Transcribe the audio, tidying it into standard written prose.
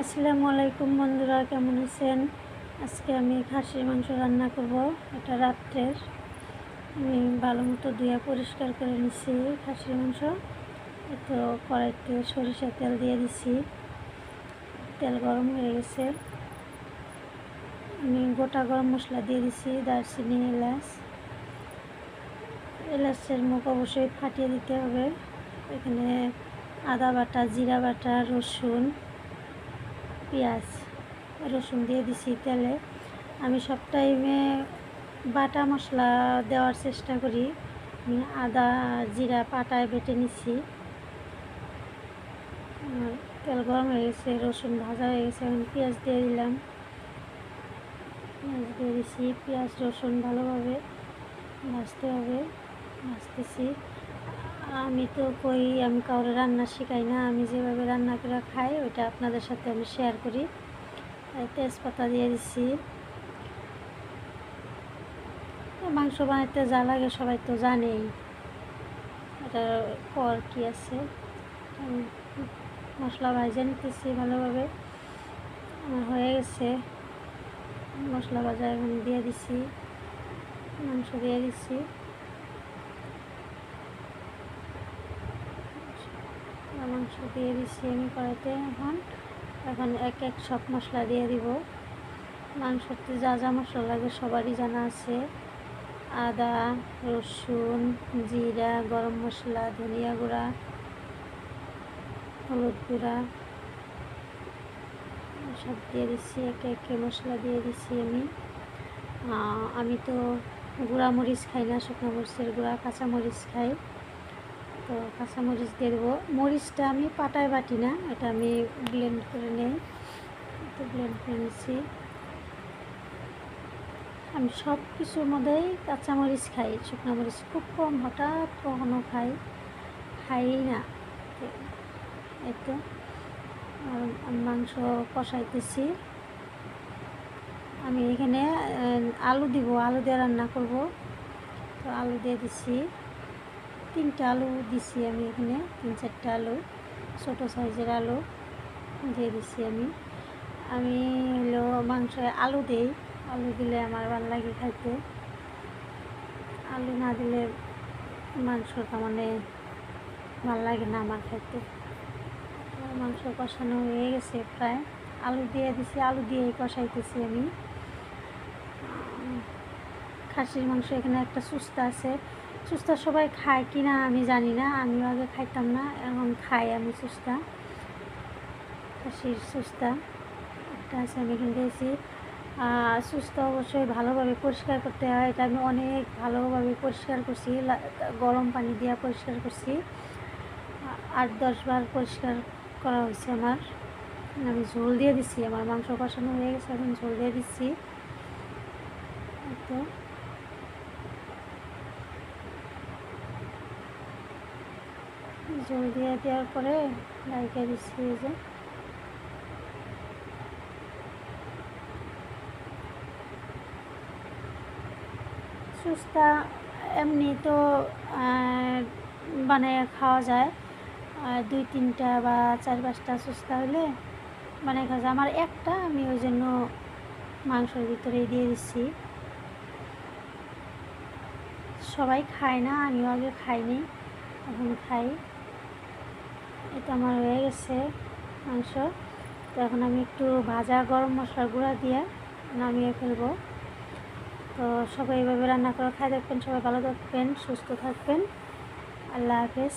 আসসালামু আলাইকুম বন্ধুরা, কেমন আছেন? আজকে আমি খাসির মাংস রান্না করব। এটা রাত্রের আমি ভালো মতো ধুয়ে পরিষ্কার করে নিচ্ছি খাসির মাংস। তো কড়াইতে সরিষার তেল দিয়ে দিচ্ছি। তেল গরম হয়ে গেছে, আমি গোটা গরম মশলা দিয়ে দিচ্ছি, দারচিনি, এলাচের মুখ অবশ্যই ফাটিয়ে দিতে হবে। এখানে আদা বাটা, জিরা বাটা, রসুন, পেঁয়াজ, রসুন দিয়ে দিছি তেলে। আমি সব টাইমে বাটা মশলা দেওয়ার চেষ্টা করি। আমি আদা জিরা পাটায় বেটে নিছি। তেল গরম হয়ে গেছে, রসুন ভাজা হয়ে গেছে, এখন পেঁয়াজ দিয়ে দিলাম। পেঁয়াজ দিয়ে দিছি, পেঁয়াজ রসুন ভালোভাবে ভাজতে হবে, ভাজতেছি। আমি তো আমি কাউরে রান্না শেখাই না, আমি যেভাবে রান্না করে খাই ওইটা আপনাদের সাথে আমি শেয়ার করি। তেজপাতা দিয়ে দিচ্ছি। মাংস বানাইতে যা লাগে সবাই তো জানেই, এটার পর কি আছে। মশলা ভাজে নিতেছি ভালোভাবে, আমার হয়ে গেছে মশলা ভাজা। এখন দিয়ে দিচ্ছি মাংস, দিয়ে দিচ্ছি মাংস দিয়ে দিচ্ছি আমি কড়াইতে। এখন এক এক সব মশলা দিয়ে দিব। মাংসতে যা যা মশলা লাগে সবারই জানা আছে। আদা, রসুন, জিরা, গরম মশলা, ধনিয়া গুঁড়া, হলুদ গুঁড়া সব দিয়ে দিচ্ছি। একে একে মশলা দিয়ে দিচ্ছি আমি তো গুঁড়া মরিচ খাই না, শুকনো মরিচের গুঁড়া, কাঁচা মরিচ খাই। তো কাঁচা মরিচ দিয়ে দেবো। মরিচটা আমি পাটায় বাটি না, এটা আমি ব্লেন্ড করে নেই। তো ব্লেন্ড করে নিচ্ছি। আমি সব কিছুর মধ্যেই কাঁচামরিচ খাই, শুকনো মরিচ খুব কম, হঠাৎ কখনো খাই না। এতে মাংস কষাইতেছি। আমি এখানে আলু দিব, আলু দিয়ে রান্না করব। তো আলু দিয়ে দিচ্ছি, 3টা আলু দিছি আমি এখানে, 3-4টা আলু, ছোটো সাইজের আলু দিয়ে দিচ্ছি। আমি হলো মাংসে আলু দিই, আলু দিলে আমার ভালো লাগে খাইতে। আলু না দিলে মাংসটা মানে ভালো লাগে না আমার খাইতে। মাংস কষানো হয়ে গেছে প্রায়, আলু দিয়ে দিছি, আলু দিয়েই কষাইতেছি আমি। খাসির মাংস এখানে একটা সুস্তা আছে, সুস্তা সবাই খায় কি না আমি জানি না, আমিও আগে খাইতাম না, এখন খাই আমি সুস্তা। খাসির সুস্তা একটা আছে, আমি এখানে দিয়েছি। সুস্তা অবশ্যই ভালোভাবে পরিষ্কার করতে হয়, এটা আমি অনেক ভালোভাবে পরিষ্কার করছি, গরম পানি দিয়ে পরিষ্কার করছি, 8-10 বার পরিষ্কার করা হয়েছে আমার। আমি ঝোল দিয়ে দিচ্ছি, আমার মাংস কষানো হয়ে গেছে, এখন ঝোল দিয়ে দিচ্ছি। তো ঝোল দিয়ে দেওয়ার পরে ঢাকা দিচ্ছি। এই যে সুস্তা এমনি তো বানিয়ে খাওয়া যায়, 2-3টা বা 4-5টা সুস্তা হলে বানিয়ে খাওয়া যায়। আমার একটা, আমি ওই জন্য মাংসের ভিতরেই দিয়ে দিচ্ছি। সবাই খায় না, আমিও আগে খাইনি, এখন খাই। এটা আমার হয়ে গেছে মাংস। তো এখন আমি একটু ভাজা গরম মশলার গুঁড়া দিয়ে নামিয়ে ফেলবো। তো সবাই এভাবে রান্না করে খাই দেখবেন, সবাই ভালো থাকবেন, সুস্থ থাকবেন। আল্লাহ হাফেজ।